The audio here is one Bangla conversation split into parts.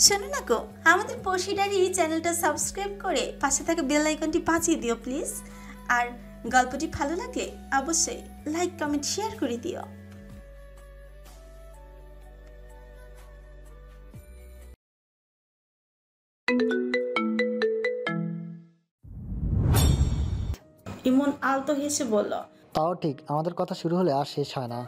শোনো না গো, আমাদের পশিডারি চ্যানেলটা সাবস্ক্রাইব করে পাশে থাকা বেল আইকনটি বাজিয়ে দিও প্লিজ। আর গল্পটি ভালো লাগলে অবশ্যই লাইক কমেন্ট শেয়ার করে দিও। ইমন আলতো হেসে বলল, তাও ঠিক, আমাদের কথা শুরু হলে আর শেষ হয় না।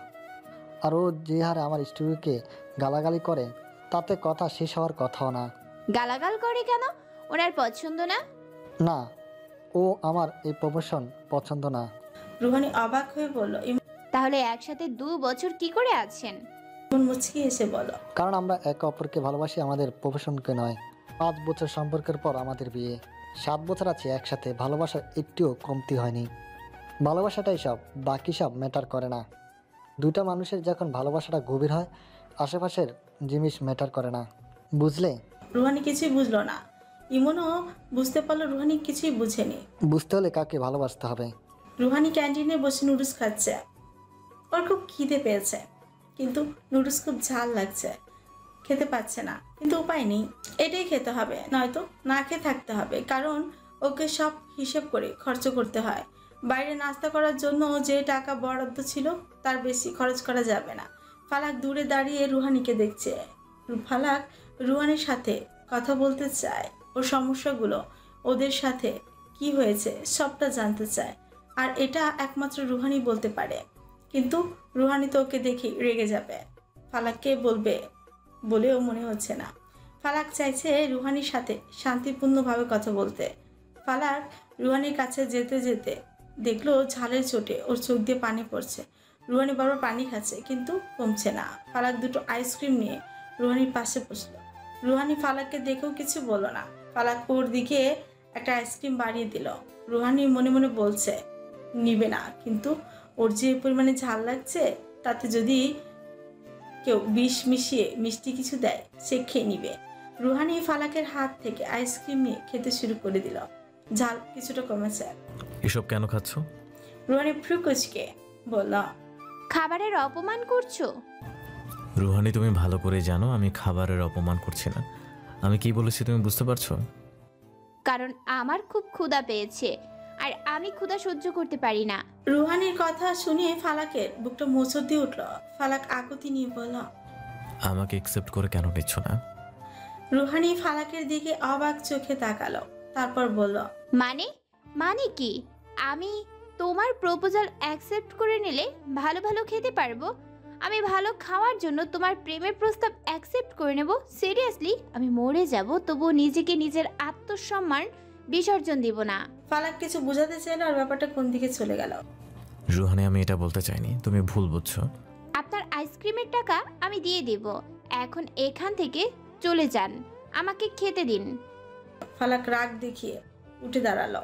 আর ও যে হারে আমার স্টুডিওকে গালাগালি করে তাতে কথা শেষ হওয়ার কথাও না। গালাগাল করে কেন? ওনার পছন্দ না? না, ও আমার এই প্রফেশন পছন্দ না। রুহানি অবাক হয়ে বলল। তাহলে একসাথে 2 বছর কি করে আছেন? ইমন মুচকি হেসে বলল, কারণ আমরা একে অপরকে ভালোবাসি, আমাদের প্রফেশনকে নয়। 5 বছর সম্পর্কের পর আমাদের বিয়ে, 7 বছর আছে একসাথে, ভালোবাসার একটুও কমতি হয়নি। ভালোবাসাটাই সব, বাকি সব ম্যাটার করে না। দুইটা মানুষের যখন ভালোবাসাটা গভীর হয়, আশেপাশের জিনিস ম্যাটার করে না, বুঝলে? রুহানি কিছুই বুঝলো না। ইমনও বুঝতে পারলো রুহানি কিছুই বুঝেনি। বুঝতে হলে কাকে ভালোবাসতে হবে। রুহানি ক্যান্টিনে বসে নুডলস খাচ্ছে। ওর খুব খিদে পেয়েছে, কিন্তু নুডলস খুব ঝাল লাগছে, খেতে পাচ্ছে না। কিন্তু উপায় নেই, এটাই খেতে হবে, নয়তো না খেয়ে থাকতে হবে। কারণ ওকে সব হিসেব করে খরচ করতে হয়। বাইরে নাস্তা করার জন্য যে টাকা বরাদ্দ ছিল তার বেশি খরচ করা যাবে না। ফালাক দূরে দাঁড়িয়ে রুহানিকে দেখছে। ফালাক রুহানির সাথে কথা বলতে চায়, ওর সমস্যাগুলো, ওদের সাথে কি হয়েছে সবটা জানতে চায়। আর এটা একমাত্র রুহানি বলতে পারে। কিন্তু রুহানি তো ওকে দেখে রেগে যাবে, ফালাককে বলবে বলেও মনে হচ্ছে না। ফালাক চাইছে রুহানির সাথে শান্তিপূর্ণভাবে কথা বলতে। ফালাক রুহানির কাছে যেতে যেতে দেখলো ঝালের চোটে ওর চোখ দিয়ে পানি পড়ছে। রুহানি বারবার পানি খাচ্ছে, কিন্তু কমছে না। ফালাক দুটো আইসক্রিম নিয়ে রুহানির পাশে বসলো। রুহানি ফালাককে দেখেও কিছু বলল না। ফালাক ওর দিকে একটা আইসক্রিম বাড়িয়ে দিল। রুহানি মনে মনে বলছে নিবে না, কিন্তু ওর যে পরিমাণে ঝাল লাগছে তাতে যদি কেউ বিষ মিশিয়ে মিষ্টি কিছু দেয় সে খেয়ে নিবে। রুহানি ফালাকের হাত থেকে আইসক্রিম নিয়ে খেতে শুরু করে দিল। ঝাল কিছুটা কমেছে। এসব কেন খাচ্ছ? রুহানি ফ্রুকুচকে বলল, খাবারের অপমান করছো? রুহানি, তুমি ভালো করে জানো আমি খাবারের অপমান করছি না। আমি কি বলেছি তুমি বুঝতে পারছো? কারণ আমার খুব ক্ষুধা পেয়েছে, আর আমি ক্ষুধা সহ্য করতে পারি না। রুহানির কথা শুনে ফালাকের বুকটা মোচড় দিয়ে উঠল। ফালাক আকুতি নিয়ে বলল, আমাকে একসেপ্ট করে কেন নিচ্ছ না? রুহানি ফালাকের দিকে অবাক চোখে তাকালো, তারপর বলল, মানে মানে কি? আমি তোমার প্রপোজাল অ্যাকসেপ্ট করে নিলে ভালো ভালো খেতে পারবো? আমি ভালো খাওয়ার জন্য তোমার প্রেমের প্রস্তাব অ্যাকসেপ্ট করে নেব? সিরিয়াসলি? আমি মরে যাব তবুও নিজেকে নিজের আত্মসম্মান বিসর্জন দিব না। ফালাক কিছু বোঝাতে চাইলো, আর ব্যাপারটা কোন দিকে চলে গেল। রুহানি, আমি এটা বলতে চাইনি, তুমি ভুল বুঝছো। আপনার আইসক্রিমের টাকা আমি দিয়ে দেব, এখন এখান থেকে চলে যান, আমাকে খেতে দিন। ফালাক রাগ দেখিয়ে উঠে দাঁড়ালো।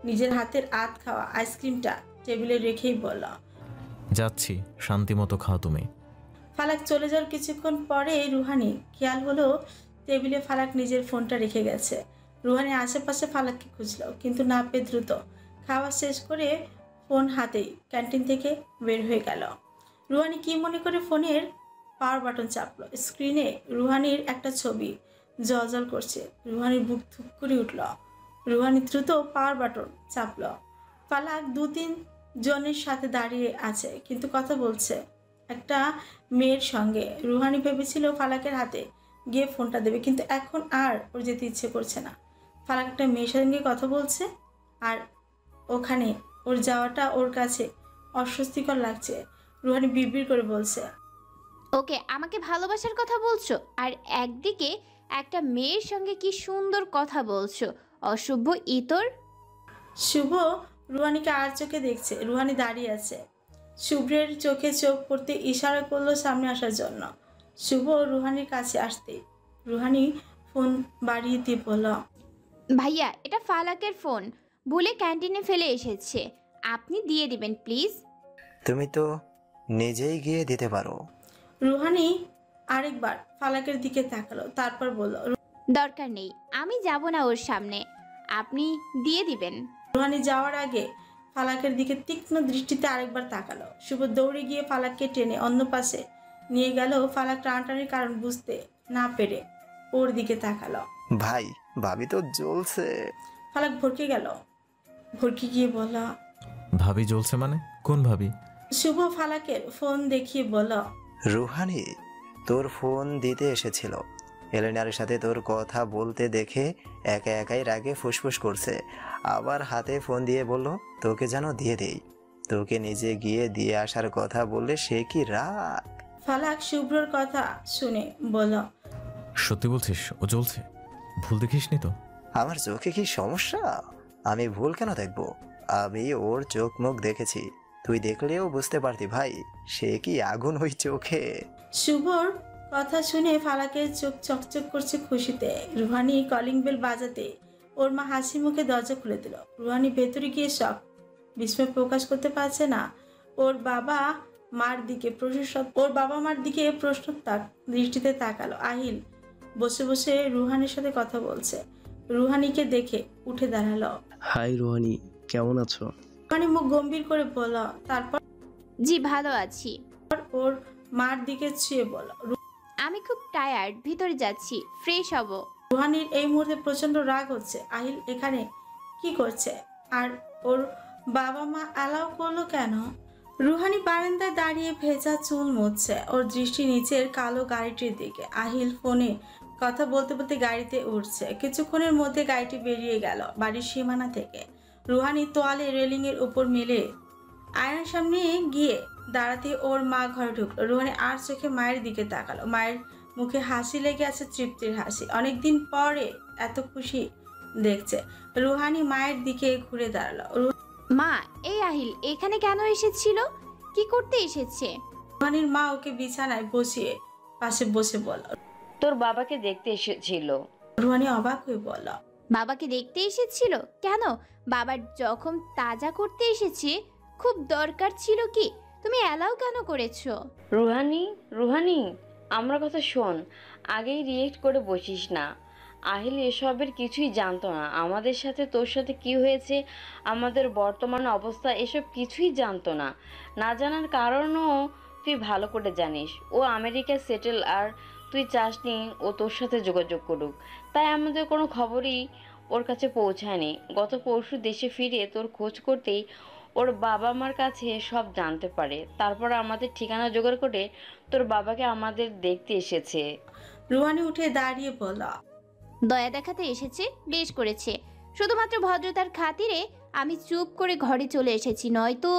নিজের হাতের আধ খাওয়া আইসক্রিমটা টেবিলে রেখেই বলল, যাচ্ছি, শান্তি মতো খাও তুমি। ফালাক চলে যাওয়ার কিছুক্ষণ পরে রুহানি খেয়াল হলো টেবিলে ফালাক নিজের ফোনটা রেখে গেছে। রুহানি আশেপাশে ফালাককে খুঁজলো, কিন্তু না পেয়ে দ্রুত খাওয়া শেষ করে ফোন হাতেই ক্যান্টিন থেকে বের হয়ে গেল। রুহানি কি মনে করে ফোনের পাওয়ার বাটন চাপলো। স্ক্রিনে রুহানির একটা ছবি জল করছে। রুহানির বুক ধুপ করে উঠল। রুহানি দ্রুত পাওয়ার বাটন চাপলো। ফালাক 2-3 জনের সাথে দাঁড়িয়ে আছে, কিন্তু কথা বলছে একটা মেয়ের সঙ্গে। রুহানি ভেবেছিল ফালাকের হাতে গিয়ে ফোনটা দেবে, কিন্তু এখন আর ওর যেতে ইচ্ছে করছে না। ফালাক একটা মেয়ের সঙ্গে কথা বলছে, আর ওখানে ওর যাওয়াটা ওর কাছে অস্বস্তিকর লাগছে। রুহানি বিড়বিড় করে বলছে, ওকে, আমাকে ভালোবাসার কথা বলছো, আর একদিকে একটা মেয়ের সঙ্গে কি সুন্দর কথা বলছো, অসভ্য ইতর। শুভ রুহানিকে আর চোখে দেখছে। রুহানি দাঁড়িয়ে আছে। শুভ্রের চোখে চোখ পড়তে ইশারা করলো সামনে আসার জন্য। শুভ রুহানির কাছে আসতে রুহানি ফোন বাড়িয়ে দিয়ে বলল, ভাইয়া, এটা ফালাকের ফোন, ভুলে ক্যান্টিনে ফেলে এসেছে, আপনি দিয়ে দিবেন প্লিজ। তুমি তো নিজেই গিয়ে দিতে পারো। রুহানি আরেকবার ফালাকের দিকে তাকালো, তারপর বলল, দরকার নেই, আমি যাব না ওর সামনে, আপনি দিয়ে দিবেন। রুহানি যাওয়ার আগে ফালাকের দিকে তীক্ষ্ণ দৃষ্টিতে আরেকবার তাকালো। শুভ দৌড়ে গিয়ে ফালাককে টেনে অন্য পাশে নিয়ে গেল। ফালাক টানাটানির কারণ বুঝতে না পেরে ওর দিকে তাকালো। ভাই ভাবি তো জ্বলছে। ফালাক ভরকে গেল, ভরকে গিয়ে বলল। ভাবি জ্বলছে মানে? কোন ভাবি? শুভ ফালাকের ফোন দেখিয়ে বলল। রুহানি তোর ফোন দিতে এসেছিল। এলেনার সাথে তোর কথা বলতে দেখে একা একাই রাগে ফুসফুস করছে। আবার হাতে ফোন দিয়ে বলল তোকে যেন দিয়ে দেই। তোকে নিজে গিয়ে দিয়ে আসার কথা বললে সে কি রাগ। ফালাক শুভ্রর কথা শুনে বলল। সত্যি বলছিস ও জ্বলছে? ভুল দেখিসনি তো? আমার চোখে কি সমস্যা? আমি ভুল কেন দেখব? আমি ওর চোখ মুখ দেখেছি। তুই দেখলেও বুঝতে পারতি ভাই, সে কি আগুন ওই চোখে। শুভর কথা শুনে ফালাকের চোখ চকচক করছে খুশিতে। রুহানি কলিং বেল বাজাতে ওর মা হাসি মুখে দরজা খুলে দিল। রুহানি ভেতরে গিয়ে শখ বিস্ময় প্রকাশ করতে পারছে না। ওর বাবা মার দিকে প্রশ্নোত্তর দৃষ্টিতে তাকালো। আহিল বসে বসে রুহানির সাথে কথা বলছে। রুহানিকে দেখে উঠে দাঁড়ালো। হাই রোহানি, কেমন আছো? রুহানি মুখ গম্ভীর করে বলল, তারপর জি ভালো আছি। ওর মার দিকে ছুঁয়ে বলল। আমি খুব টায়ার্ড, ভিতরে যাচ্ছি, ফ্রেশ হব। রুহানির এই মুহূর্তে প্রচন্ড রাগ হচ্ছে। আহিল এখানে কি করছে আর ওর বাবা মা অ্যালাউ করলো কেন? রুহানি বারান্দায় দাঁড়িয়ে ভেজা চুল মুছছে। ওর দৃষ্টি নিচের কালো গাড়িটির দিকে। আহিল ফোনে কথা বলতে বলতে গাড়িতে উঠছে। কিছুক্ষণের মধ্যে গাড়িটি বেরিয়ে গেল বাড়ির সীমানা থেকে। রুহানি তোয়ালে রেলিং এর উপর মেলে আয়নার সামনে গিয়ে দাঁড়াতে ওর মা ঘরে ঢুকলো। রুহানি আর চোখে মায়ের দিকে তাকালো। মায়ের মুখে হাসি লেগে আছে, তৃপ্তির হাসি। অনেকদিন পরে এত খুশি দেখছে। রুহানি মায়ের দিকে ঘুরে দাঁড়ালো। মা, এই আহিল এখানে কেন এসেছিল? কি করতে এসেছে? রুহানির মা ওকে বিছানায় বসিয়ে পাশে বসে বলল। তোর বাবাকে দেখতে এসেছিল। রুহানি অবাক হয়ে বলল। বাবাকে দেখতে এসেছিল? কেন? বাবার জখম তাজা করতে এসেছে? খুব দরকার ছিল কি? তুমি অ্যালাউ কেন করেছো? রুহানি, রুহানি, আমার কথা শোন। আগেই রিয়েক্ট করে বসিস না। আহিল এসবের কিছুই জানতো না। আমাদের সাথে তোর সাথে কি হয়েছে, আমাদের বর্তমান অবস্থা, এসব কিছুই জানতো না। না জানার কারণও তুই ভালো করে জানিস। ও আমেরিকায় সেটেল, আর তুই চাসনি ও তোর সাথে যোগাযোগ করুক। তাই আমাদের কোনো খবরই ওর কাছে পৌঁছায়নি। গত পরশু দেশে ফিরে তোর খোঁজ করতেই ওর বাবা মার কাছে সব জানতে পারে। তারপর আমাদের ঠিকানা জোগাড় করে তোর বাবাকে আমাদের দেখতে এসেছে। রুহানি উঠে দাঁড়িয়ে বলল। দয়া দেখাতে এসেছে, বেশ করেছে। শুধুমাত্র ভদ্রতার খাতিরে আমি চুপ করে ঘরে চলে এসেছি, নয়তো।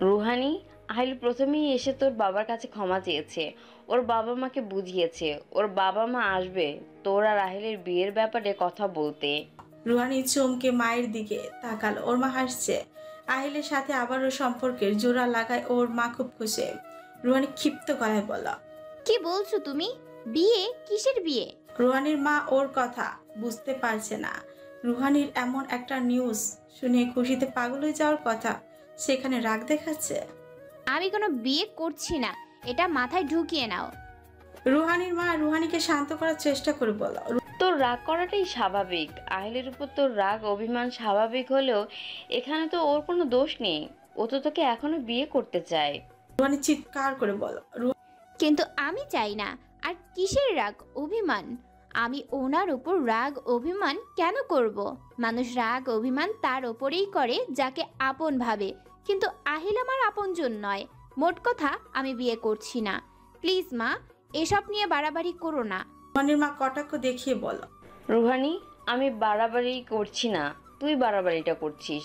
রুহানি, আহিল প্রথমেই এসে তোর বাবার কাছে ক্ষমা চেয়েছে। ওর বাবা মাকে বুঝিয়েছে ওর বাবা মা আসবে তোর আর আহিলের বিয়ের ব্যাপারে কথা বলতে। রুহানি চমকে মায়ের দিকে তাকালো। ওর মা হাসছে। আহিলের সাথে আবারও সম্পর্কের জোড়া লাগায় ওর মা খুব খুশি। রুহানি ক্ষিপ্ত গলায় বলল। কি বলছো তুমি? বিয়ে? কিসের বিয়ে? রুহানির মা ওর কথা বুঝতে পারছে না। রুহানির এমন একটা নিউজ শুনে খুশিতে পাগল হয়ে যাওয়ার কথা, সেখানে রাগ দেখাচ্ছে। আমি কোনো বিয়ে করছি না, এটা মাথায় ঢুকিয়ে নাও। রুহানির মা রুহানিকে শান্ত করার চেষ্টা করে বলল। তোর রাগ করাটাই স্বাভাবিক। আহিলের উপর তোর রাগ অভিমান স্বাভাবিক হলেও এখানে তো ওর কোনো দোষ নেই। ও তো তোকে এখনো বিয়ে করতে চায়। রুহানি চিৎকার করে বলল। কিন্তু আমি চাই না। আর কিসের রাগ অভিমান? আমি ওনার উপর রাগ অভিমান কেন করব? মানুষ রাগ অভিমান তার ওপরেই করে যাকে আপন ভাবে, কিন্তু আহিল আমার আপনজন নয়। মোট কথা, আমি বিয়ে করছি না। প্লিজ মা, এসব নিয়ে বাড়াবাড়ি করো না। রুহানির মা কটাক্ষ দেখিয়ে বলল। রুহানি, আমি বাড়াবাড়ি করছি না, তুই বাড়াবাড়িটা করছিস।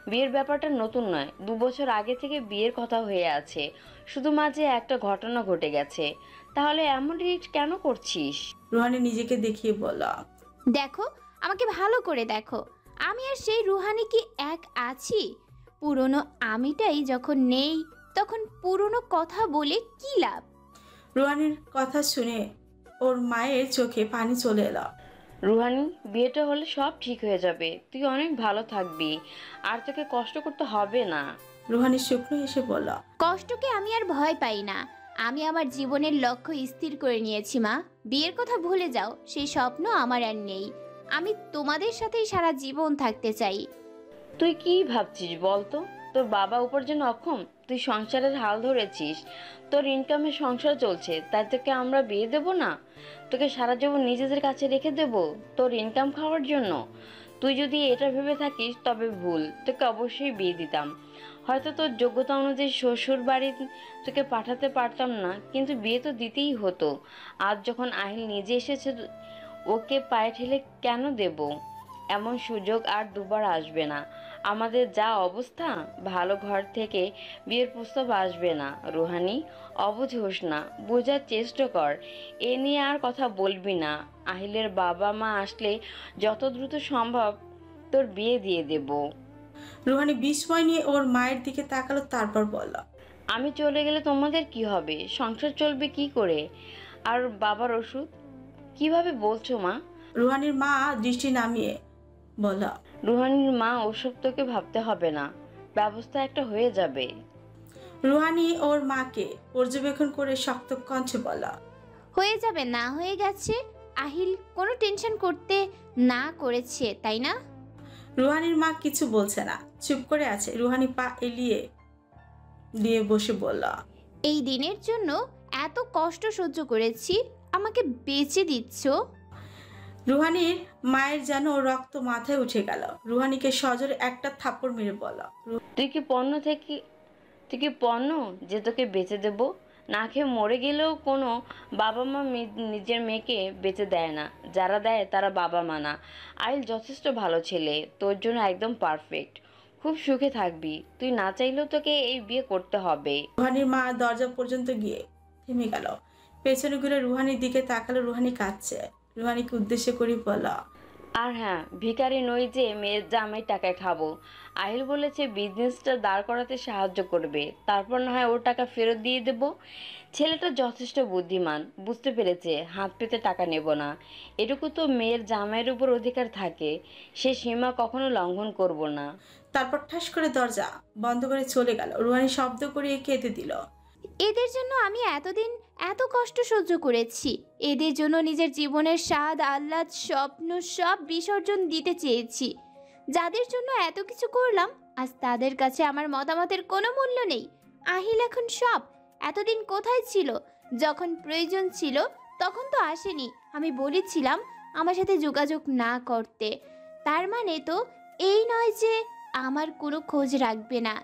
বিয়ের ব্যাপারটা নতুন নয়, 2 বছর আগে থেকে বিয়ের কথা হয়ে আছে। শুধু মাঝে একটা ঘটনা ঘটে গেছে। তাহলে এমন রিস্ক কেন করছিস? রুহানি নিজেকে দেখিয়ে বলল। দেখো, আমাকে ভালো করে দেখো। আমি আর সেই রুহানি কি এক আছি? পুরনো আমিটাই যখন নেই, তখন পুরনো কথা বলে কি লাভ? রুহানির কথা শুনে ওর মায়ের চোখে পানি চলে এলো। রুহানি, বিয়েটা হলে সব ঠিক হয়ে যাবে। তুই অনেক ভালো থাকবি, আর তোকে কষ্ট করতে হবে না। রুহানি শুকনো এসে বলল। কষ্টকে আমি আর ভয় পাই না। আমি আমার জীবনের লক্ষ্য স্থির করে নিয়েছি মা। বিয়ের কথা ভুলে যাও, সেই স্বপ্ন আমার আর নেই। আমি তোমাদের সাথেই সারা জীবন থাকতে চাই। তুই কি ভাবছিস বলতো? তোর বাবা উপার্জন অক্ষম, তুই সংসারের হাল ধরেছিস, তোর ইনকামে সংসার চলছে, তাই তোকে আমরা বিয়ে দেব না? তোকে সারা জীবন নিজেদের কাছে রেখে দেব তোর ইনকাম খাওয়ার জন্য? তুই যদি এটা ভেবে থাকিস তবে ভুল, তোকে অবশ্যই বিয়ে দিতাম। হয়তো তোর যোগ্যতা অনুযায়ী শ্বশুর বাড়ি তোকে পাঠাতে পারতাম না, কিন্তু বিয়ে তো দিতেই হতো। আজ যখন আহিল নিজে এসেছে, ওকে পায়ে ঠেলে কেন দেব? এমন সুযোগ আর দুবার আসবে না। আমাদের যা অবস্থা, ভালো ঘর থেকে বিয়ের প্রস্তাব আসবে না। রুহানি, অবুঝ হোস না, বোঝার চেষ্টা কর। এ নিয়ে আর কথা বলবি না। আহিলের বাবা মা আসলে যত দ্রুত সম্ভব তোর বিয়ে দিয়ে দেব। রুহানি বিস্ময় নিয়ে ওর মায়ের দিকে তাকালো, তারপর বলল, আমি চলে গেলে তোমাদের কি হবে? সংসার চলবে কি করে? আর বাবার ওষুধ কিভাবে বলছো মা? রুহানির মা দৃষ্টি নামিয়ে বলল, রুহানির মা, ওসব তোকে ভাবতে হবে না, ব্যবস্থা একটা হয়ে যাবে। রুহানি ওর মাকে পর্যবেক্ষণ করে শক্ত কণ্ঠে বলল, হয়ে যাবে, না হয়ে গেছে। আহিল কোনো টেনশন করতে না করেছে, তাই না? রুহানির মা কিছু বলছে না, চুপ করে আছে। রুহানি পা এলিয়ে দিয়ে বসে বলল, এই দিনের জন্য এত কষ্ট সহ্য করেছি, আমাকে বেঁচে দিচ্ছ? রুহানির মায়ের যেন রক্ত মাথায় উঠে গেল। রুহানিকে সজোরে একটা থাপ্পড় মেরে বলল, তুই কি পণ্য যে তোকে বেঁচে দেব? না খেয়ে মরে গেলেও কোনো বাবা মা নিজের মেয়েকে বেঁচে দেয় না। যারা দেয় তারা বাবা মা না। আইল যথেষ্ট ভালো ছেলে, তোর জন্য একদম পারফেক্ট। খুব সুখে থাকবি। তুই না চাইলেও তোকে এই বিয়ে করতে হবে। রুহানির মা দরজা পর্যন্ত গিয়ে থেমে গেল। পেছনে ঘুরে রুহানির দিকে তাকালো। রুহানি কাঁদছে। রুহানিকে উদ্দেশ্য করে বলল, আর হ্যাঁ, ভিখারি নই যে মেয়ের জামাই টাকায় খাবো। আহিল বলেছে বিজনেসটা দাঁড় করাতে সাহায্য করবে, তারপর না হয় ওর টাকা ফেরত দিয়ে দেব। ছেলেটা যথেষ্ট বুদ্ধিমান, বুঝতে পেরেছে হাত পেতে টাকা নেব না। এটুকু তো মেয়ের জামাইয়ের উপর অধিকার থাকে, সে সীমা কখনো লঙ্ঘন করব না। তারপর ঠাস করে দরজা বন্ধ করে চলে গেল। রুহানি শব্দ করে কেঁদে দিল। এদের জন্য আমি এতদিন এত কষ্ট সহ্য করেছি, এদের জন্য নিজের জীবনের স্বাদ, আহ্লাদ, স্বপ্ন সব বিসর্জন দিতে চেয়েছি। যাদের জন্য এত কিছু করলাম, আজ তাদের কাছে আমার মতামতের কোনো মূল্য নেই। আহিল এখন সব। এতদিন কোথায় ছিল? যখন প্রয়োজন ছিল তখন তো আসেনি। আমি বলেছিলাম আমার সাথে যোগাযোগ না করতে, তার মানে তো এই নয় যে আমার কোনো খোঁজ রাখবে না।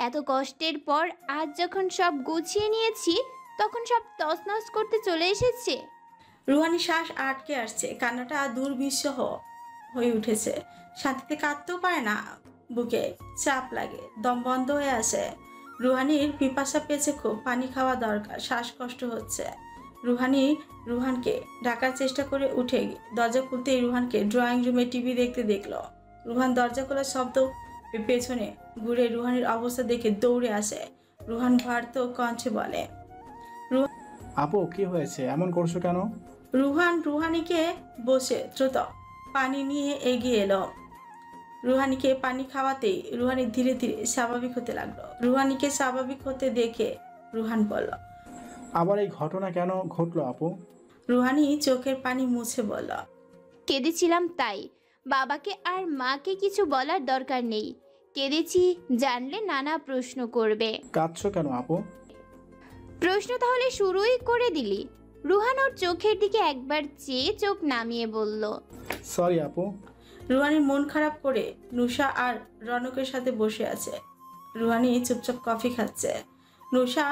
এত কষ্টের পর আজ যখন সব গুছিয়ে নিয়েছি, তখন সব তছনছ করতে চলে এসেছে। রুহানি শ্বাস আটকে আসছে, কান্নাটা দুর্বিষহ হয়ে উঠেছে। শান্তিতে কাঁদতেও পারে না, বুকে চাপ লাগে, দম বন্ধ হয়ে আসে। রুহানির পিপাসা পেয়েছে খুব, পানি খাওয়া দরকার, শ্বাসকষ্ট হচ্ছে। রুহানকে ডাকার চেষ্টা করে উঠে দরজা খুলতেই রুহানকে ড্রয়িং রুমে টিভি দেখতে দেখলো। রুহান দরজা খোলার শব্দ পেছনে ঘুরে রুহানির অবস্থা দেখে দৌড়ে আসে। রুহান ভার্ত কণ্ঠে বলে, আপু কি হয়েছে, এমন করছো কেন? রুহানিকে বসে দ্রুত পানি নিয়ে এগিয়ে এলো। রুহানিকে পানি খাওয়াতেই রুহানি ধীরে ধীরে স্বাভাবিক হতে লাগলো। রুহানিকে স্বাভাবিক হতে দেখে রুহান বলল, আবার এই ঘটনা কেন ঘটলো আপু? রুহানি চোখের পানি মুছে বলল, কেঁদেছিলাম তাই। বাবাকে আর মাকে কিছু বলার দরকার নেই। কেঁদেছি জানলে নানা প্রশ্ন করবে। কাঁদছো কেন আপু? প্রশ্ন তাহলে শুরুই করে দিলি। রুহান ওর চোখের দিকে একবার চেয়ে চোখ নামিয়ে বলল, সরি আপু। রুহানির মন খারাপ করে নুসা আর রনকের সাথে বসে আছে। রুহানি চুপচাপ কফি খাচ্ছে। নুসা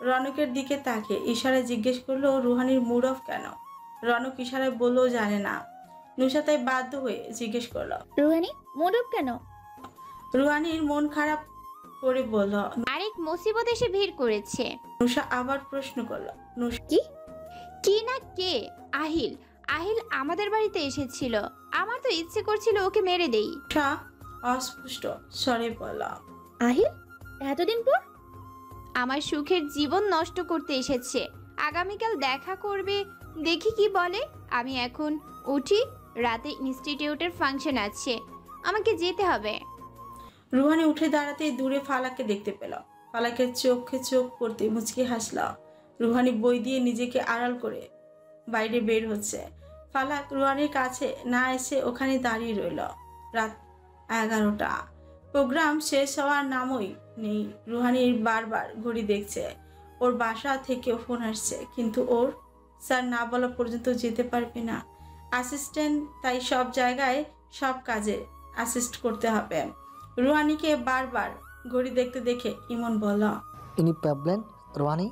রনকের দিকে তাকে ইশারায় জিজ্ঞেস করলো রুহানির মুড অফ কেন। রনক ইশারায় বললেও জানে না। নুসা তাই বাধ্য হয়ে জিজ্ঞেস করলো, রুহানি মুড অফ কেন? রুহানির মন খারাপ করে বলল। আরেক মুসিবত এসে ভিড় করেছে। নুসা আবার প্রশ্ন করলো, নুসা কি না কে? আহিল। আহিল আমাদের বাড়িতে এসেছিল। আমার তো ইচ্ছে করছিল ওকে মেরে দেই। অস্পষ্ট স্বরে বলল, আহিল এতদিন পর? আমার সুখের জীবন নষ্ট করতে এসেছে। আগামীকাল দেখা করবে, দেখি কি বলে। আমি এখন উঠি, রাতে ইনস্টিটিউটের ফাংশন আছে, আমাকে যেতে হবে। রুহানি উঠে দাঁড়াতেই দূরে ফালাককে দেখতে পেল। ফালাকের চোখে চোখ পড়তে মুচকি হাসল। রুহানি বই দিয়ে নিজেকে আড়াল করে বাইরে বের হচ্ছে। ফালাক রুহানির কাছে না এসে ওখানে দাঁড়িয়ে রইল। রাত 11টা। প্রোগ্রাম শেষ হওয়ার নামই নেই। রুহানির বারবার ঘড়ি দেখছে। ওর বাসা থেকেও ফোন আসছে, কিন্তু ওর স্যার না বলা পর্যন্ত যেতে পারবে না। অ্যাসিস্ট্যান্ট, তাই সব জায়গায় সব কাজে অ্যাসিস্ট করতে হবে। রুহানিকে বারবার ঘড়ি দেখতে দেখে ইমন বলল, ইনি প্রবলেম রোহানি?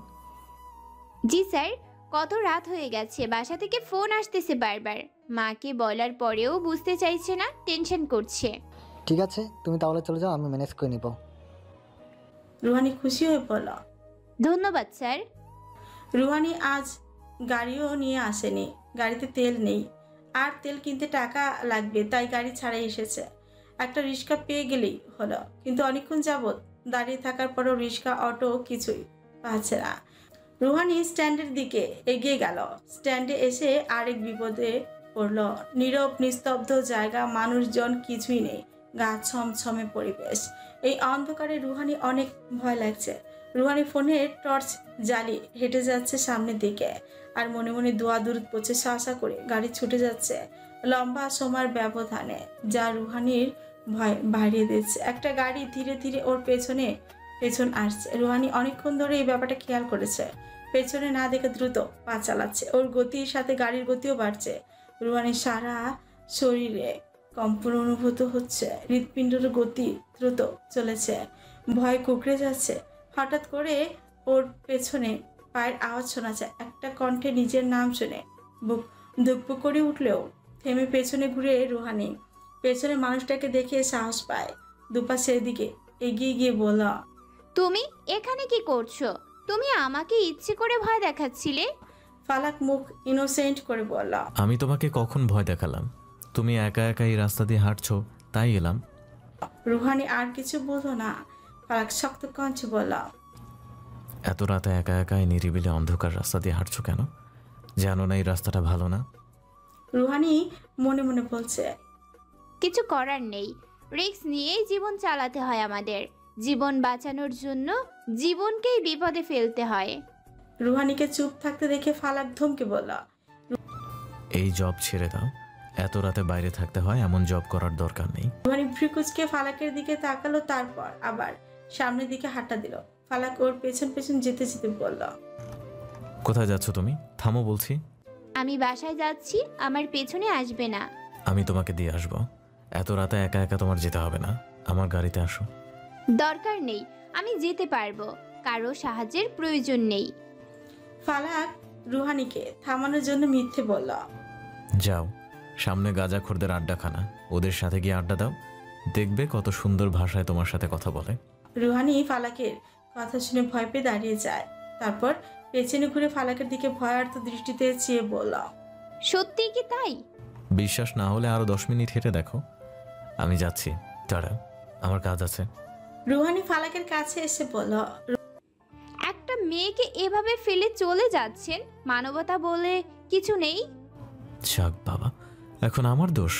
জি স্যার, কত রাত হয়ে গেছে, বাসা থেকে ফোন আসতেছে বারবার। মাকে বলার পরেও বুঝতে চাইছে না, টেনশন করছে। ঠিক আছে, তুমি তাহলে চলে যাও, আমি ম্যানেজ করে নিব। রুহানি খুশি হয়ে বলল। ধন্যবাদ স্যার। রুহানি আজ গাড়িও নিয়ে আসেনি, গাড়িতে তেল নেই, আর তেল কিনতে টাকা লাগবে, তাই গাড়ি ছাড়াই এসেছে। একটা রিক্সা পেয়ে গেলেই হলো, কিন্তু অনেকক্ষণ যাবৎ দাঁড়িয়ে থাকার পরও রিক্সা, অটো কিছুই পাচ্ছে না। রুহানি স্ট্যান্ডের দিকে এগিয়ে গেল। স্ট্যান্ডে এসে আরেক বিপদে পড়ল। নীরব নিস্তব্ধ জায়গা, মানুষজন কিছুই নেই, গা ছমছমে পরিবেশ। এই অন্ধকারে রুহানি অনেক ভয় লাগছে। রুহানি ফোনের টর্চ জ্বালিয়ে হেঁটে যাচ্ছে সামনের দিকে, আর মনে মনে দোয়া দূরত পড়ছে। সাহসা করে গাড়ি ছুটে যাচ্ছে লম্বা সময়ের ব্যবধানে, যা রুহানির ভয় বাড়িয়ে দিচ্ছে। একটা গাড়ি ধীরে ধীরে ওর পেছন আসছে। রুহানি অনেকক্ষণ ধরে এই ব্যাপারটা খেয়াল করেছে। পেছনে না দেখে দ্রুত পা চালাচ্ছে। ওর গতির সাথে গাড়ির গতিও বাড়ছে। রুহানির সারা শরীরে কম্পন অনুভূত হচ্ছে, হৃৎপিণ্ডের গতি দ্রুত চলেছে, ভয় কুকড়ে যাচ্ছে। হঠাৎ করে ওর পেছনে পায়ের আওয়াজ শোনা যায়। একটা কণ্ঠে নিজের নাম শুনে বুক ধুকপুক করে উঠলেও থেমে পেছনে ঘুরে রুহানি পেছনে মানুষটাকে দেখে সাহস পায়। দুপা সেদিকে এগিয়ে গিয়ে বলল, তুমি এখানে কি করছো? তুমি আমাকে ইচ্ছে করে ভয় দেখাচ্ছিলে? ফালাক মুখ ইনোসেন্ট করে বলল, আমি তোমাকে কখন ভয় দেখালাম? তুমি একা একা এই রাস্তা দিয়ে হাঁটছো, তাই এলাম। রুহানি আর কিছু বলল না। ফালাক শক্ত কণ্ঠে বলল, এত রাতে একা একা এই নিরিবিলি অন্ধকার রাস্তা দিয়ে হাঁটছো কেন? জানো না এই রাস্তাটা ভালো না? রুহানি মনে মনে বলছে, কিছু করার নেই, রিস্ক নিয়েই জীবন চালাতে হয় আমাদের। জীবন বাঁচানোর জন্য জীবনকেই বিপদে ফেলতে হয়। রুহানিকে চুপ থাকতে দেখে ফালাক ধমকে বলল, এই জব ছেড়ে দাও, এত রাতে বাইরে থাকতে হয় এমন জব করার দরকার নেই। রুহানি ভ্রুকুচকে ফালাকের দিকে তাকালো, তারপর আবার সামনের দিকে হাঁটা দিল। ফালাক ওর পেছন পেছন যেতে যেতে বলল, কোথায় যাচ্ছ তুমি? থামো বলছি। আমি বাসায় যাচ্ছি, আমার পেছনে আসবে না। আমি তোমাকে দিয়ে আসবো। এত রাতে একা একা তোমার যেতে হবে না, আমার গাড়িতে আসো। দরকার নেই, আমি যেতে পারবো, কারো সাহায্যের প্রয়োজন নেই। ফালাক রুহানিকে থামানোর জন্য মিথ্যে বলল, যাও, সামনে গাঁজাখোরদের আড্ডাখানা, ওদের সাথে গিয়ে আড্ডা দাও, দেখবে কত সুন্দর ভাষায় তোমার সাথে কথা বলে। রুহানি ফালাকের কথা শুনে ভয় পেয়ে দাঁড়িয়ে যায়। তারপর পেছনে ঘুরে ফালাকের দিকে ভয়ার্ত দৃষ্টিতে চেয়ে বলল, সত্যি কি তাই? বিশ্বাস না হলে আরো 10 মিনিট হেঁটে দেখো। আমি যাচ্ছি, টাটা, আমার কাজ আছে। রুহানি ফালাকের কাছে এসে বলল, একটা মেয়েকে এভাবে ফেলে চলে যাচ্ছেন, মানবতা বলে কিছু নেই? যাক বাবা, এখন আমার দোষ?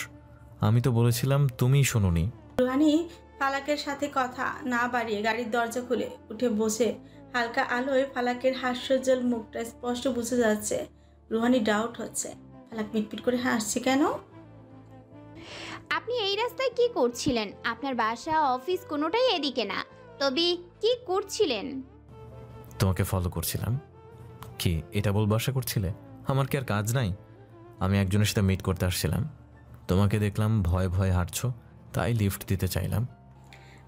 আমি তো বলেছিলাম, তুমিই শোনোনি। রুহানি ফালাকের সাথে কথা না বাড়িয়ে গাড়ির দরজা খুলে উঠে বসে। হালকা আলোয় ফালাকের হাস্যজ্জ্বল মুখটা স্পষ্ট বুঝে যাচ্ছে। রুহানি ডাউট হচ্ছে, ফালাক মিটমিট করে হাসছে কেন? আপনি এই রাস্তায় কি করছিলেন? আপনার বাসা অফিস কোনোটাই এদিকে না, তবে কি করছিলেন? তোমাকে ফলো করছিলাম। কি এটা বলবো আশা করছিলে? আমার কি আর কাজ নাই? আমি একজনের সাথে মিট করতে আসছিলাম, তোমাকে দেখলাম ভয়ে ভয়ে হাঁটছো, তাই লিফট দিতে চাইলাম।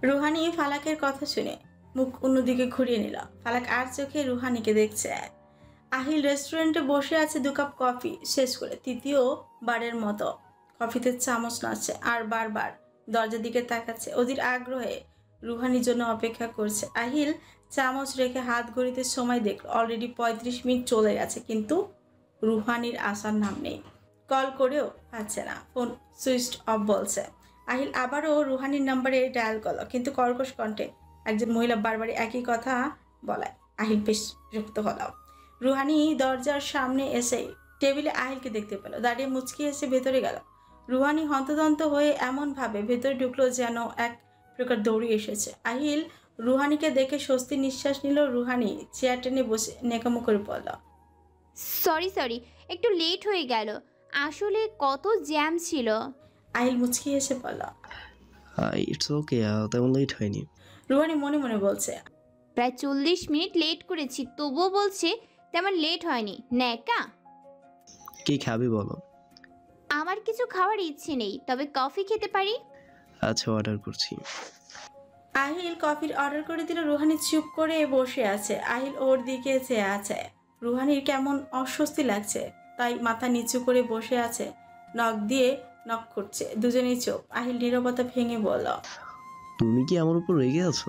রুহানি ফালাকের কথা শুনে মুখ অন্যদিকে ঘুরিয়ে নিল। ফালাক আর চোখে রুহানিকে দেখছে। আহিল রেস্টুরেন্টে বসে আছে, 2 কাপ কফি শেষ করে তৃতীয় বারের মতো কফিতে চামচ নাড়ছে আর বারবার দরজার দিকে তাকাচ্ছে। অধীর আগ্রহে রুহানির জন্য অপেক্ষা করছে। আহিল চামচ রেখে হাত ঘড়িতে সময় দেখল, অলরেডি 35 মিনিট চলে গেছে, কিন্তু রুহানির আসার নাম নেই। কল করেও পাচ্ছে না, ফোন সুইচ অফ বলছে। আহিল আবারও রুহানির নাম্বারে ডায়াল করলো, কিন্তু কর্কশ কণ্ঠে একজন মহিলা বারবার একই কথা বলায় আহিল বেশ বিরক্ত হলো। রুহানি দরজার সামনে এসে টেবিলে আহিলকে দেখতে পেল, দাঁড়িয়ে মুচকি এসে ভেতরে গেল। রুহানি হন্তদন্ত হয়ে এমনভাবে ভেতরে ঢুকলো যেন এক প্রকার দৌড়ে এসেছে। আহিল রুহানিকে দেখে স্বস্তি নিঃশ্বাস নিল। রুহানি চেয়ার টেনে বসে নেকামো করে পড়ল, সরি, একটু লেট হয়ে গেল, আসলে কত জ্যাম ছিল। আহিল মুচকি এসে পড়ল, ইটস ওকে, তেমন লেট হয়নি। রুহানি মনে মনে বলছে। প্রায় 40 মিনিট লেট করেছি, তবুও বলছে তেমন লেট হয়নি। ন্যাকা। কি খাবে বলো? আমার কিছু খাওয়ার ইচ্ছে নেই, তবে কফি খেতে পারি। আচ্ছা, অর্ডার করছি। আহিল কফির অর্ডার করে দিল। রুহানি চুপ করে বসে আছে। আহিল ওর দিকে চেয়ে আছে। রুহানির কেমন অস্বস্তি লাগছে, তাই মাথা নিচু করে বসে আছে। নখ দিয়ে নখ করছে, দুজনেই চোখ। আহিল নীরবতা ভেঙে বলল, তুমি কি আমার উপর রেগে আছো?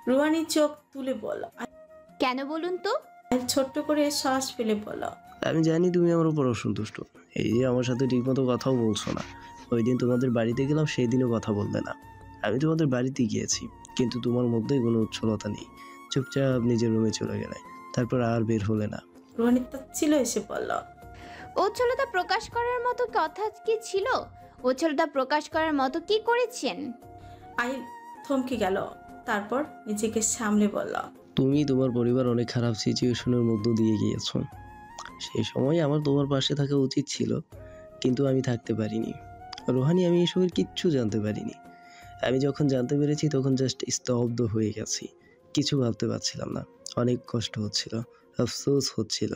রুহানি চোখ তুলে বলল। কেন বলুন তো? আহিল ছোট্ট করে শ্বাস ফেলে বলল, আমি জানি তুমি আমার উপর অসন্তুষ্ট। এই যে আমার সাথে ঠিকমতো কথাও বলছো না। ওই দিন তোমাদের বাড়িতে গেলাম, সেই দিনও কথা বললে না। আমি তোমাদের বাড়িতে গিয়েছি, কিন্তু তোমার মধ্যে কোনো উচ্ছলতা নেই। চুপচাপ নিজের রুমে চলে গেলে, তারপর আর বের হলে না। রুহানি তাচ্ছিল এসে বলল, উচ্ছলতা প্রকাশ করার মতো কথা কি ছিল? উচ্ছলতা প্রকাশ করার মতো কি করেছেন? আহিল থমকে গেল, তারপর নিজেকে সামলে বলল, তুমি তোমার পরিবার অনেক খারাপ সিচুয়েশনের মধ্য দিয়ে গিয়েছো। সেই সময় আমার তোমার পাশে থাকা উচিত ছিল, কিন্তু আমি থাকতে পারিনি। রোহানি, আমি এসবের কিচ্ছু জানতে পারিনি। আমি যখন জানতে পেরেছি তখন জাস্ট স্তব্ধ হয়ে গেছি। কিছু ভাবতে পারছিলাম না। অনেক কষ্ট হচ্ছিল, আফসোস হচ্ছিল।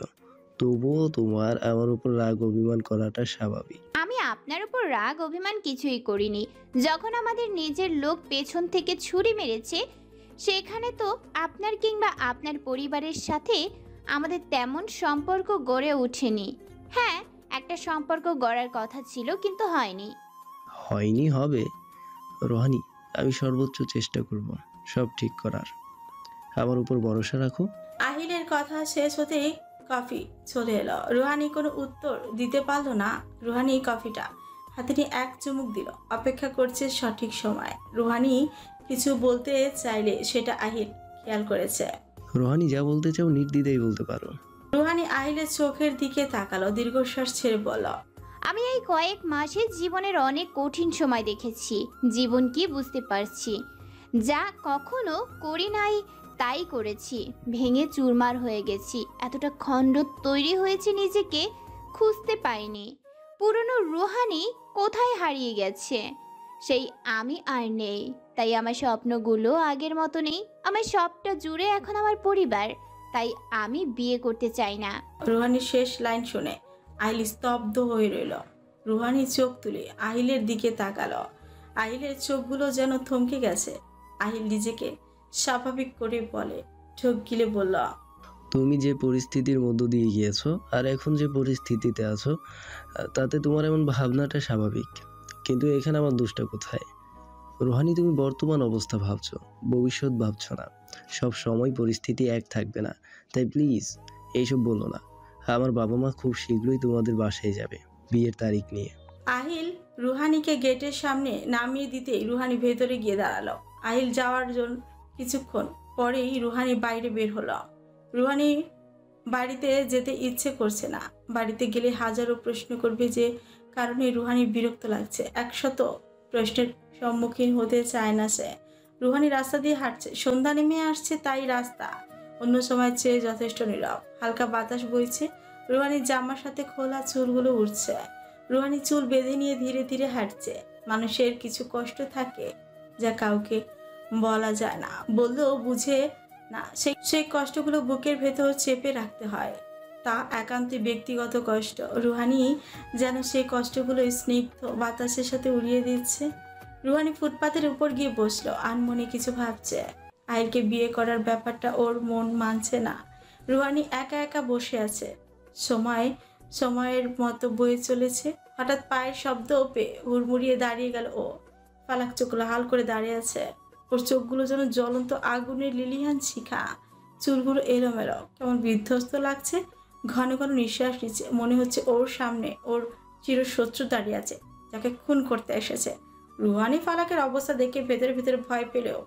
তবুও তোমার আমার উপর রাগ অভিমান করাটা স্বাভাবিক। আমি আপনার উপর রাগ অভিমান কিছুই করিনি। যখন আমাদের নিজের লোক পেছন থেকে ছুরি মেরেছে, সেখানে তো আপনার কিংবা আপনার পরিবারের সাথে আমাদের তেমন সম্পর্ক গড়ে ওঠেনি। হ্যাঁ, একটা সম্পর্ক গড়ার কথা ছিল, কিন্তু হয়নি। হয়নি, হবে। রোহানি, আমি সর্বোচ্চ চেষ্টা করব সব ঠিক করার। আমার উপর ভরসা রাখো। আহিলের কথা শেষ হতেই কফি চলে এলো। রুহানি কোনো উত্তর দিতে পারল না। রুহানি কফিটা হাতে নিয়ে এক চুমুক দিল। অপেক্ষা করছে সঠিক সময়। রুহানি কিছু বলতে চাইলে সেটা আহিল খেয়াল করেছে। রোহানি, যা বলতে চাও নির্দ্বিধায় বলতে পারো। রুহানি আহিলের চোখের দিকে তাকালো, দীর্ঘশ্বাস ছেড়ে বলল, আমি এই কয়েক মাসে জীবনের অনেক কঠিন সময় দেখেছি। জীবন কি বুঝতে পারছি। যা কখনো করি নাই তাই করেছি। ভেঙে চুরমার হয়ে গেছি। এতটা খণ্ড তৈরি হয়েছে, নিজেকে খুঁজতে পাইনি। পুরনো রুহানি কোথায় হারিয়ে গেছে? সেই আমি আর নেই। তাই আমার স্বপ্নগুলো আগের মতো নেই। আমার সবটা জুড়ে এখন আমার পরিবার। তাই আমি বিয়ে করতে চাই না। রুহানির শেষ লাইন শুনে আহিল স্তব্ধ হয়ে রইল। রুহানি চোখ তুলে আহিলের দিকে তাকালো। আহিলের চোখগুলো যেন থমকে গেছে। আহিল নিজেকে স্বাভাবিক করে বলে, ঠোক গিলে বলল, তুমি যে পরিস্থিতির মধ্য দিয়ে গিয়েছো আর এখন যে পরিস্থিতিতে আছো, তাতে তোমার এমন ভাবনাটা স্বাভাবিক। কিন্তু এখানে আমার দোষটা কোথায়? রোহানি, তুমি বর্তমান অবস্থা ভাবছো, ভবিষ্যৎ ভাবছো না। সব সময় পরিস্থিতি এক থাকবে না। তাই প্লিজ এইসব বলো না। আমার বাবা মা খুব শীঘ্রই তোমাদের বাসায় যাবে, বিয়ের তারিখ নিয়ে। আহিল রুহানিকে গেটের সামনে নামিয়ে দিতেই রুহানি ভেতরে গিয়ে দাঁড়ালো। আহিল যাওয়ার জন্য কিছুক্ষণ পরেই রুহানি বাইরে বের হলো। রুহানি বাড়িতে যেতে ইচ্ছে করছে না। বাড়িতে গেলে হাজারো প্রশ্ন করবে, যে কারণে রুহানি বিরক্ত লাগছে। 100 প্রশ্নের সম্মুখীন হতে চায় না সে। রুহানি রাস্তা দিয়ে হাঁটছে। সন্ধ্যা নেমে আসছে, তাই রাস্তা অন্য সময় চেয়ে যথেষ্ট নীরব। হালকা বাতাস বইছে। রুহানির জামার সাথে খোলা চুলগুলো উঠছে। রুহানি চুল বেঁধে নিয়ে ধীরে ধীরে হাঁটছে। মানুষের কিছু কষ্ট থাকে যা কাউকে বলা যায় না, বললেও বুঝে না। সেই কষ্টগুলো বুকের ভেতর চেপে রাখতে হয়। তা একান্তই ব্যক্তিগত কষ্ট। রুহানি যেন সেই কষ্টগুলো স্নিগ্ধ বাতাসের সাথে উড়িয়ে দিচ্ছে। রুহানি ফুটপাতের উপর গিয়ে বসলো। আনমনে কিছু ভাবছে। আহিলকে বিয়ে করার ব্যাপারটা ওর মন মানছে না। রুহানি একা একা বসে আছে। সময়ের মতো বয়ে চলেছে। হঠাৎ পায়ের শব্দ পেয়ে হুড়মুড়িয়ে দাঁড়িয়ে গেল ও। ফালাক চোখ লাল করে দাঁড়িয়ে আছে। ওর চোখগুলো যেন জ্বলন্ত আগুনের লিলিহান শিখা। চুলগুলো এলোমেলো, কেমন বিধ্বস্ত লাগছে। ঘন ঘন নিঃশ্বাস নিচ্ছে। মনে হচ্ছে ওর সামনে ওর চিরশত্রু দাঁড়িয়ে আছে, যাকে খুন করতে এসেছে। রুহানি ফালাকের অবস্থা দেখে ভেতরে ভেতরে ভয় পেলেও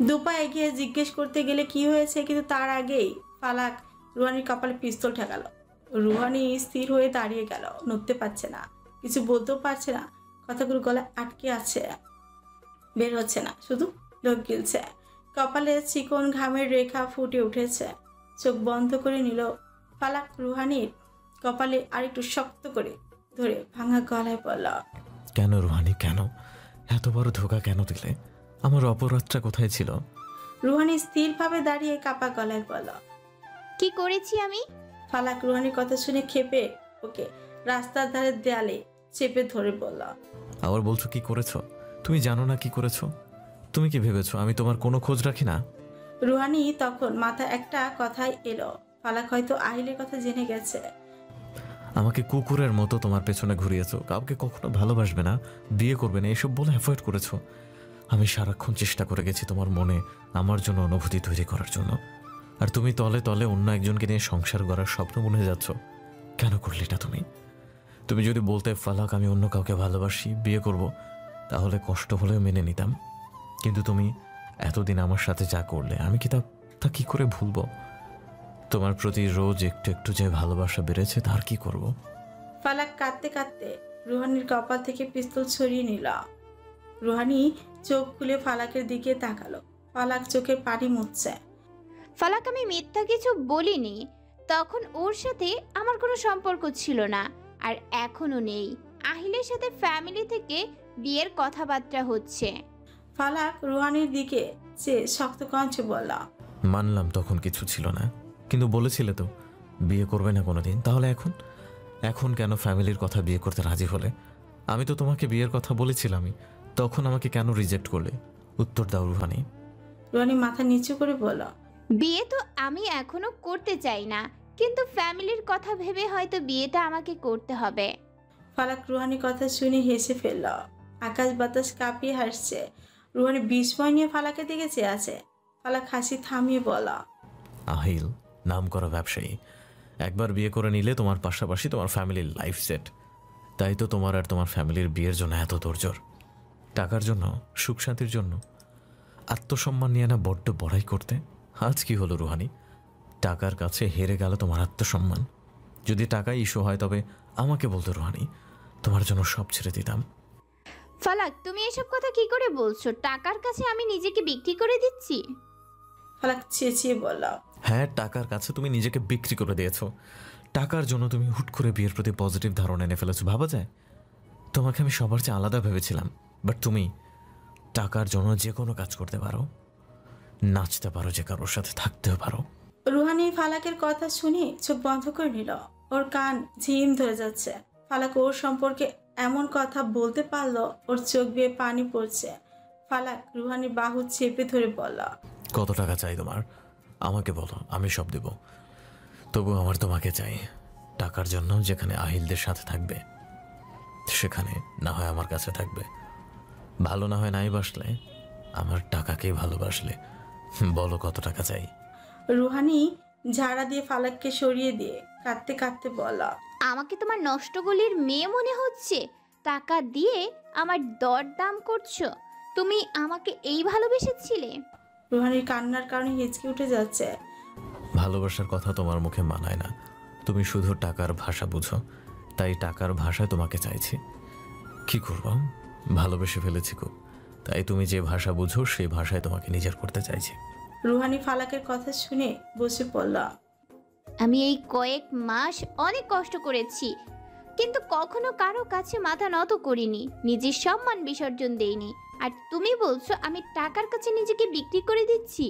দুপা এগিয়ে জিজ্ঞেস করতে গেলে কি হয়েছে, কিন্তু তার আগেই ফালাক রুহানির কপালে পিস্তল ঠেকালো। রুহানি স্থির হয়ে দাঁড়িয়ে গেল। নড়তে পারছে না, কিছু বলতেও পারছে না। কথাগুলো গলায় আটকে আছে, বের হচ্ছে না, শুধু ঢোক গিলছে। কপালে চিকন ঘামের রেখা ফুটে উঠেছে। চোখ বন্ধ করে নিল ফালাক। রুহানির কপালে আরেকটু শক্ত করে ধরে ভাঙা গলায় বলল, কেন রুহানি, কেন? এত বড় ধোকা কেন দিলে? আমার অপরাধটা কোথায় ছিল? রুহানি স্থিরভাবে দাঁড়িয়ে কাপা গলায় বলল। কি করেছি আমি? ফালাক রুহানির কথা শুনে ক্ষেপে ওকে রাস্তার ধারে দেয়ালে চেপে ধরে বলল। আবার বলছো কি করেছো? তুমি জানো না কি করেছো? তুমি কি ভেবেছো আমি তোমার কোনো খোঁজ রাখি না? রুহানি তখন মাথায় একটা কথাই এলো, ফালাক হয়তো আহিলের কথা জেনে গেছে। আমাকে কুকুরের মতো তোমার পেছনে ঘুরিয়েছো, কাউকে কখনো ভালোবাসবে না, বিয়ে করবে না, এসব বলে অ্যাভয়েড করেছো। আমি সারাক্ষণ চেষ্টা করে গেছি তোমার মনে আমার জন্য অনুভূতি তৈরি করার জন্য, আর তুমি তলে তলে অন্য একজনকে নিয়ে সংসার করার স্বপ্ন মনে যাচ্ছ। কেন করলে এটা তুমি? তুমি যদি বলতে ফালাক আমি অন্য কাউকে ভালোবাসি, বিয়ে করব, তাহলে কষ্ট হলেও মেনে নিতাম। কিন্তু তুমি এতদিন আমার সাথে যা করলে আমি কি তা কি করে ভুলবো? তোমার প্রতি রোজ একটু একটু যে ভালোবাসা বেড়েছে তার কি করব? ফালাক কাঁদতে কাঁদতে রুহানির কপাল থেকে পিস্তল ছড়িয়ে নিল। রুহানি চোখ খুলে ফালাকের দিকে তাকালো। ফালাক চোখের পানি মুছছে। ফালাক, আমি মিথ্যা কিছু বলিনি। তখন ওর সাথে আমার কোনো সম্পর্ক ছিল না, আর এখনো নেই। আহিলের সাথে ফ্যামিলি থেকে বিয়ের কথাবার্তা হচ্ছে। ফালাক রুহানির দিকে চেয়ে শক্ত কণ্ঠে বলল। মানলাম তখন কিছু ছিল না, কিন্তু বলেছিলে তো বিয়ে করবে না কোনোদিন। তাহলে এখন কেন ফ্যামিলির কথা বিয়ে করতে রাজি হলে? আমি তো তোমাকে বিয়ের কথা বলেছিলামই, তখন আমাকে কেন রিজেক্ট করলে? উত্তর দাও রুহানি। রুহানি মাথা নিচু করে বলল। বিয়ে তো আমি এখনো করতে চাই না, কিন্তু ফ্যামিলির কথা ভেবে হয়তো বিয়েটা আমাকে করতে হবে। ফালাক রুহানির কথা শুনে হেসে ফেলল। আকাশ বাতাস কাঁপিয়ে হাসছে। রুহানি বিস্ময় নিয়ে ফালাকের দিকে চেয়ে আছে। ফালাক হাসি থামিয়ে বলল। আহিল নাম করা ব্যবসায়ী, একবার বিয়ে করে নিলে তোমার পাশাপাশি তোমার ফ্যামিলির লাইফ সেট। তাই তো তোমার আর তোমার ফ্যামিলির বিয়ের জন্য এত তোড়জোড়। টাকার জন্য, সুখ শান্তির জন্য, আত্মসম্মান নিয়ে না বড্ড বড়াই করতে। আজ কি হলো রুহানি? টাকার কাছে হেরে গেল তোমার আত্মসম্মান। যদি টাকাই ইস্যু হয় তবে আমাকে বলতো রুহানি, তোমার জন্য সব ছেড়ে দিতাম। ফালাক, তুমি এসব কথা কি করে বলছো? টাকার কাছে আমি নিজেকে বিক্রি করে দিচ্ছি? ফালাক চেঁচিয়ে বলল। হ্যাঁ, টাকার কাছে তুমি নিজেকে বিক্রি করে দিয়েছো। টাকার জন্য তুমি হুট করে বিয়ের প্রতি পজিটিভ ধারণা এনে ফেলেছো। ভাবা যায়? তোমাকে আমি সবার চেয়ে আলাদা ভেবেছিলাম, বাট তুমি টাকার জন্য যে কোনো কাজ করতে পারো, নাচতে পারো, যে কারোর সাথে থাকতেও পারো। রুহানি ফালাকের কথা শুনে চোখ বন্ধ করে নিল। ওর কান ঝিম ধরে যাচ্ছে। ফালাক ওর সম্পর্কে এমন কথা বলতে পারলো, ওর চোখ বেয়ে পানি পড়ছে। ফালাক রুহানির বাহু চেপে ধরে বলল। কত টাকা চাই তোমার? আমাকে বলো, আমি সব দেব। তবু আমার তোমাকে চাই। টাকার জন্য যেখানে আহিলদের সাথে থাকবে, সেখানে না হয় আমার কাছে থাকবে। ভালো না হয় নাই বাসলে, আমার টাকাকেই ভালোবাসলে। বলো কত টাকা চাই? রুহানি ঝাড়া দিয়ে ফালাককে সরিয়ে দিয়ে কাঁদতে কাঁদতে বলল। আমাকে তোমার নষ্টগলির মেয়ে মনে হচ্ছে? টাকা দিয়ে আমার দরদাম করছো? তুমি আমাকে এই ভালোবেসেছিলে? রুহানির কান্নার কারণে হেঁচকে উঠে যাচ্ছে। ভালোবাসার কথা তোমার মুখে মানায় না। তুমি শুধু টাকার ভাষা বুঝো, তাই টাকার ভাষায় তোমাকে চাইছি। কি করবো, ভালোবেসে ফেলেছি খুব, তাই তুমি যে ভাষা বুঝো সেই ভাষায় তোমাকে নিজের করতে চাইছি। রুহানি ফালাকের কথা শুনে বসে পড়ল। আমি এই কয়েক মাস অনেক কষ্ট করেছি, কিন্তু কখনো কারো কাছে মাথা নত করিনি, নিজের সম্মান বিসর্জন দেইনি। আর তুমি বলছো আমি টাকার কাছে নিজেকে বিক্রি করে দিচ্ছি?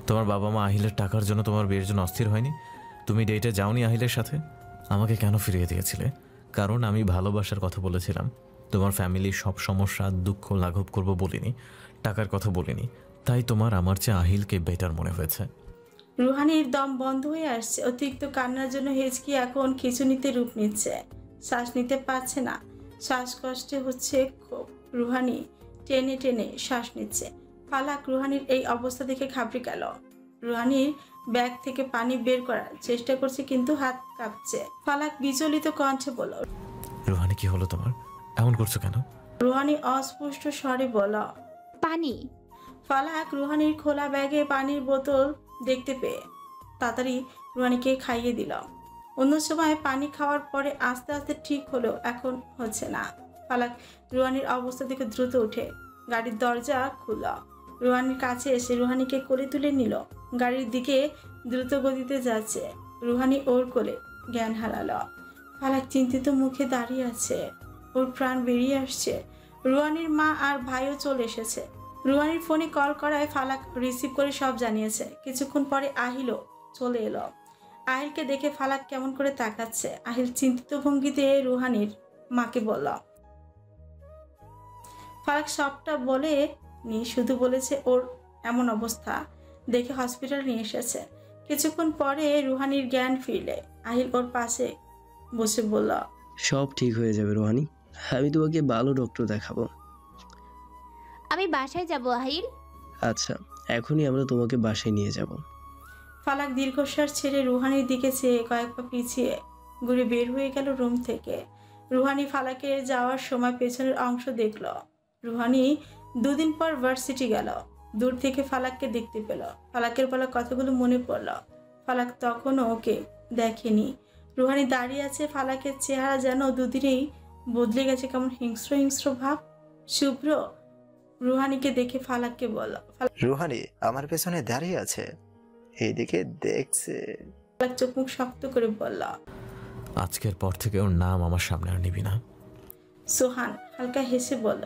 তোমার বাবা মা আহিলের টাকার জন্য তোমার বিয়ের জন্য অস্থির হয়নি? তুমি ডেটে যাওনি আহিলের সাথে? আমাকে কেন ফিরিয়ে দিয়েছিলে? কারণ আমি ভালোবাসার কথা বলেছিলাম। তোমার ফ্যামিলির সব সমস্যা দুঃখ লাঘব করবো বলিনি, টাকার কথা বলিনি। তাই তোমার আমার চেয়ে আহিলকে বেটার মনে হয়েছে। রুহানির দম বন্ধ হয়ে আসছে। অতিরিক্ত কান্নার জন্য হেঁচকি এখন খিঁচুনিতে রূপ নিচ্ছে। শ্বাস নিতে পারছে না, শ্বাসকষ্টে হচ্ছে খুব। রুহানি টেনে টেনে শ্বাস নিচ্ছে। ফালাক রুহানির এই অবস্থা দেখে ঘাবড়ে গেল। রুহানির ব্যাগ থেকে পানি বের করার চেষ্টা করছে, কিন্তু হাত কাঁপছে। ফালাক বিচলিত কণ্ঠে বলল। রুহানি কি হলো তোমার? এমন করছো কেন? রুহানি অস্পষ্ট স্বরে বলল। পানি। ফালাক রুহানির খোলা ব্যাগে পানির বোতল দেখতে পেয়ে তাড়াতাড়ি রুহানিকে খাইয়ে দিল। অন্য সময় পানি খাওয়ার পরে আস্তে আস্তে ঠিক হলেও এখন হচ্ছে না। ফালাক রুহানির অবস্থা দেখে দ্রুত উঠে গাড়ির দরজা খুলল। রুহানির কাছে এসে রুহানিকে কোলে তুলে নিল। গাড়ির দিকে দ্রুত গতিতে যাচ্ছে। রুহানি ওর কোলে জ্ঞান হারালো। ফালাক চিন্তিত মুখে দাঁড়িয়ে আছে। ওর প্রাণ বেরিয়ে আসছে। রুহানির মা আর ভাইও চলে এসেছে। রুহানির ফোনে কল করায় ফালাক রিসিভ করে সব জানিয়েছে। কিছুক্ষণ পরে আহিলও চলে এলো। আহিলকে দেখে ফালাক কেমন করে তাকাচ্ছে। আহিল চিন্তিত ভঙ্গিতে রুহানির মাকে বলল। ফালাক সবটা বলে নি, শুধু বলেছে ওর এমন অবস্থা দেখে হসপিটাল নিয়ে এসেছে। কিছুক্ষণ পরে রুহানির জ্ঞান ফিরলে আহিল ওর পাশে বসে বলল, সব ঠিক হয়ে যাবে রোহানি, আমি তোমাকে ভালো ডক্টর দেখাবো। আমি বাসায় যাব আহিল। আচ্ছা, এখনই আমরা তোমাকে বাসায় নিয়ে যাব। ফালাক দীর্ঘশ্বাস ছেড়ে রুহানির দিকে চেয়ে কয়েক পা পিছিয়ে ঘুরে বের হয়ে গেল রুম থেকে। রুহানি ফালাকের যাওয়ার সময় পেছনের অংশ দেখল। রুহানি 2 দিন পর ভার্সিটি গেল। দূর থেকে ফালাককে দেখতে পেল। ফালাকের বলা কথাগুলো মনে পড়ল। ফালাক তখনও ওকে দেখেনি। রুহানি দাঁড়িয়ে আছে। ফালাকের চেহারা যেন দুদিনেই বদলে গেছে, কেমন হিংস্র হিংস্র ভাব। শুভ্র রুহানিকে দেখে ফালাককে বলল। রুহানি আমার পেছনে দাঁড়িয়ে আছে, এইদিকে দেখছে। ফালাক চোখ মুখ শক্ত করে বলল, আজকের পর থেকে ওর নাম আমার সামনে আর নিবি না। সোহান হালকা হেসে বলল,